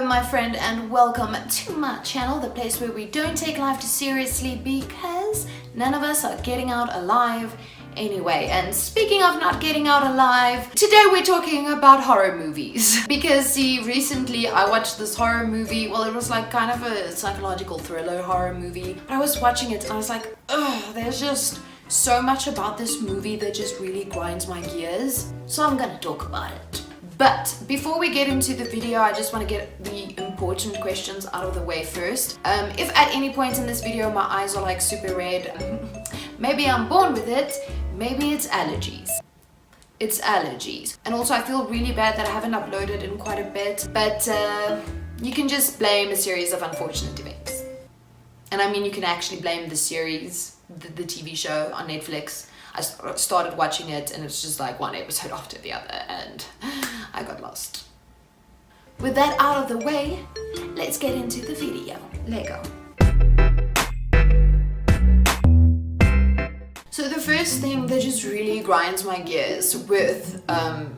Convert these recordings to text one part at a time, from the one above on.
Hello my friend and welcome to my channel, the place where we don't take life too seriously because none of us are getting out alive anyway. And speaking of not getting out alive, today we're talking about horror movies. Because see, recently I watched this horror movie. Well, it was like kind of a psychological thriller horror movie. But I was watching it and I was like, ugh, there's just so much about this movie that just really grinds my gears. So I'm gonna talk about it. But before we get into the video, I just want to get the important questions out of the way first. If at any point in this video my eyes are like super red, maybe I'm born with it, maybe it's allergies. It's allergies. And also I feel really bad that I haven't uploaded in quite a bit, but you can just blame a series of unfortunate events. And I mean, you can actually blame the series, the TV show on Netflix. I started watching it and it's just like one episode after the other and I got lost. With that out of the way, let's get into the video. Lego. So the first thing that just really grinds my gears with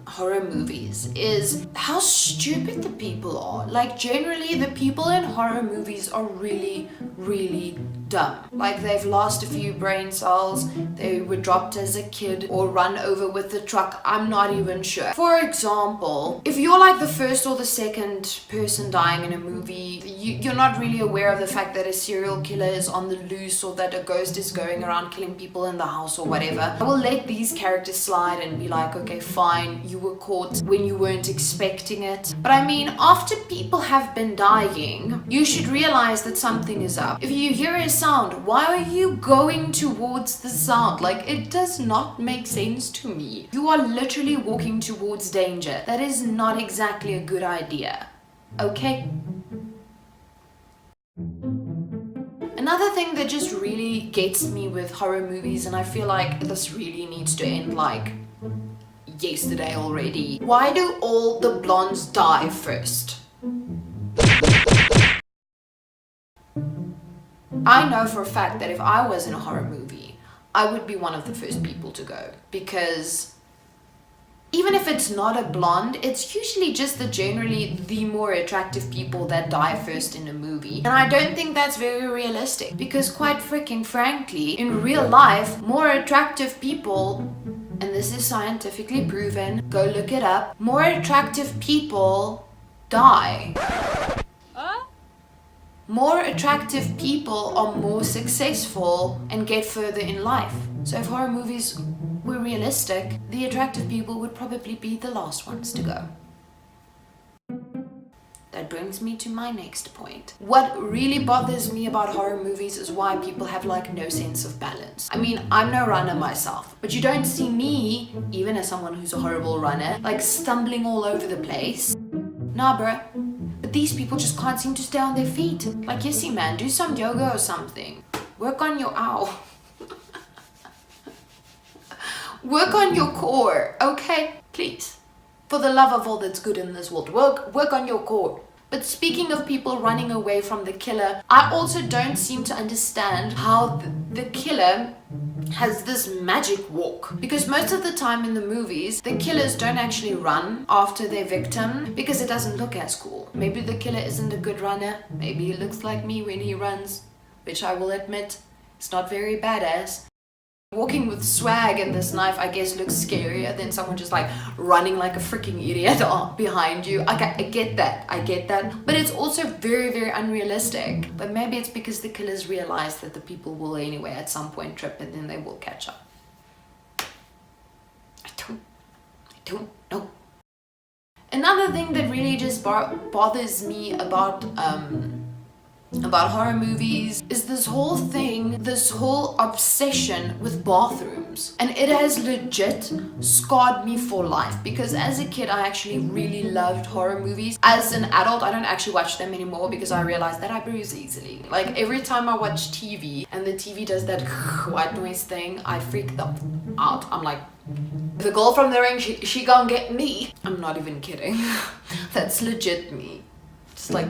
horror movies is how stupid the people are. Like generally the people in horror movies are really, really dumb. Like they've lost a few brain cells, they were dropped as a kid or run over with the truck, I'm not even sure. For example, if you're like the first or the second person dying in a movie, you're not really aware of the fact that a serial killer is on the loose or that a ghost is going around killing people in the house or whatever. I will let these characters slide and be like, okay, fine, you were caught when you weren't expecting it. But I mean, after people have been dying, you should realize that something is up. If you hear a sound, why are you going towards the sound? Like, it does not make sense to me. You are literally walking towards danger. That is not exactly a good idea. Okay? Another thing that just really gets me with horror movies, and I feel like this really needs to end like yesterday already. Why do all the blondes die first? I know for a fact that if I was in a horror movie, I would be one of the first people to go, because even if it's not a blonde, it's usually just generally the more attractive people that die first in a movie. And I don't think that's very realistic, because quite freaking frankly, in real life, more attractive people, and this is scientifically proven, go look it up, more attractive people die. More attractive people are more successful and get further in life. So if horror movies were realistic, the attractive people would probably be the last ones to go. That brings me to my next point. What really bothers me about horror movies is why people have like no sense of balance. I mean, I'm no runner myself, but you don't see me, even as someone who's a horrible runner, like stumbling all over the place. Nah, bruh. But these people just can't seem to stay on their feet. Like, yesy man, do some yoga or something. Work on your ow. Work on your core, okay? Please. For the love of all that's good in this world, work on your core. But speaking of people running away from the killer, I also don't seem to understand how the killer has this magic walk. Because most of the time in the movies, the killers don't actually run after their victim because it doesn't look as cool. Maybe the killer isn't a good runner. Maybe he looks like me when he runs, which I will admit, it's not very badass. Walking with swag and this knife, I guess, looks scarier than someone just like running like a freaking idiot behind you. Okay, I get that. But it's also very, very unrealistic. But maybe it's because the killers realize that the people will anyway at some point trip and then they will catch up. I don't know. Another thing that really just bothers me about horror movies is this whole obsession with bathrooms. And it has legit scarred me for life, because as a kid I actually really loved horror movies. As an adult I don't actually watch them anymore because I realized that I bruise easily. Like every time I watch TV and the TV does that white noise thing, I freak out. I'm like, the girl from the ring, she gonna get me. I'm not even kidding. That's legit me. Just like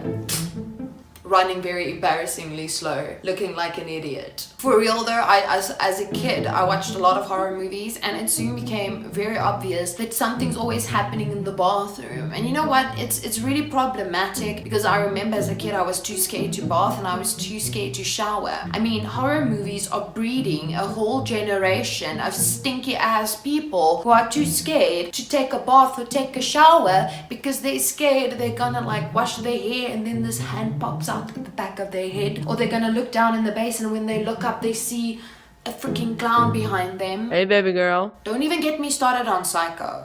running very embarrassingly slow, looking like an idiot. For real though, as a kid, I watched a lot of horror movies, and it soon became very obvious that something's always happening in the bathroom. And you know what? It's really problematic, because I remember as a kid I was too scared to bath and I was too scared to shower. I mean, horror movies are breeding a whole generation of stinky ass people who are too scared to take a bath or take a shower because they're scared they're gonna like wash their hair and then this hand pops out at the back of their head, or they're gonna look down in the basin and when they look up they see a freaking clown behind them. Hey baby girl. Don't even get me started on Psycho.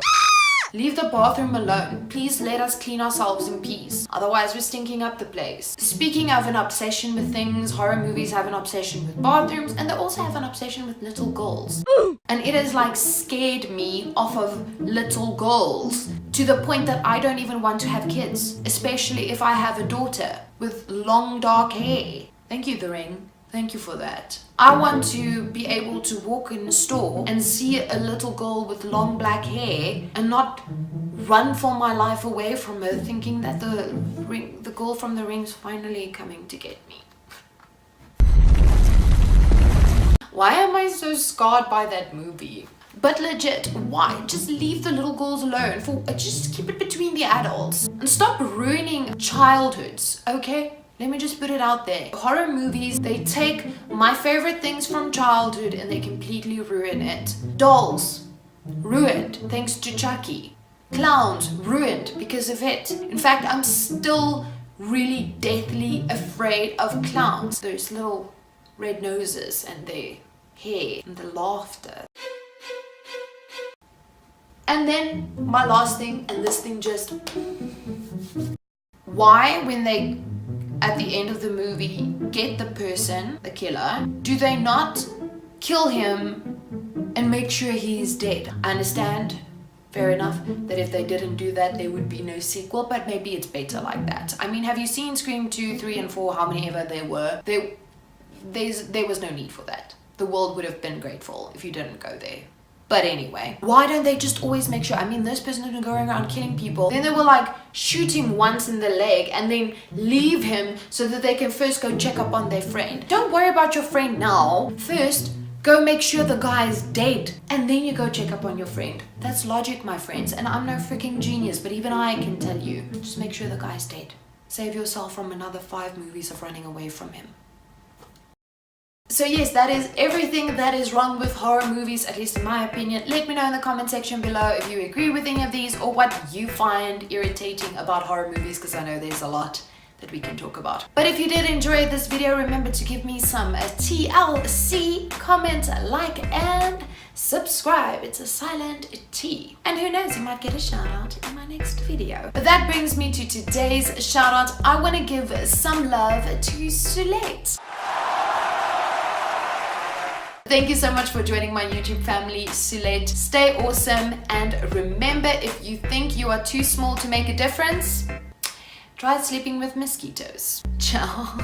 Leave the bathroom alone. Please let us clean ourselves in peace. Otherwise we're stinking up the place. Speaking of an obsession with things, horror movies have an obsession with bathrooms, and they also have an obsession with little girls. And it has like scared me off of little girls to the point that I don't even want to have kids, especially if I have a daughter with long dark hair. Thank you, The Ring. Thank you for that. I want to be able to walk in a store and see a little girl with long black hair and not run for my life away from her thinking that the girl from The Ring's finally coming to get me. Why am I so scarred by that movie? But legit, why? Just leave the little girls alone. Just keep it between the adults and stop ruining childhoods, okay? Let me just put it out there. Horror movies, they take my favorite things from childhood and they completely ruin it. Dolls, ruined thanks to Chucky. Clowns, ruined because of it. In fact, I'm still really deathly afraid of clowns. Those little red noses and their hair and the laughter. And then my last thing, and this thing just... Why, when they at the end of the movie get the person, the killer, do they not kill him and make sure he's dead? I understand, fair enough, that if they didn't do that there would be no sequel, but maybe it's better like that. I mean, have you seen Scream 2, 3 and 4, how many ever there were? There was no need for that. The world would have been grateful if you didn't go there. But anyway, why don't they just always make sure? I mean, this person has been going around killing people. Then they will like shoot him once in the leg and then leave him so that they can first go check up on their friend. Don't worry about your friend now. First, go make sure the guy is dead and then you go check up on your friend. That's logic, my friends. And I'm no freaking genius, but even I can tell you, just make sure the guy's dead. Save yourself from another 5 movies of running away from him. So yes, that is everything that is wrong with horror movies, at least in my opinion. Let me know in the comment section below if you agree with any of these or what you find irritating about horror movies, because I know there's a lot that we can talk about. But if you did enjoy this video, remember to give me some TLC, comment, like, and subscribe. It's a silent T. And who knows, you might get a shout out in my next video. But that brings me to today's shout out. I want to give some love to Sunet. Thank you so much for joining my YouTube family, Sunet. Stay awesome, and remember, if you think you are too small to make a difference, try sleeping with mosquitoes. Ciao.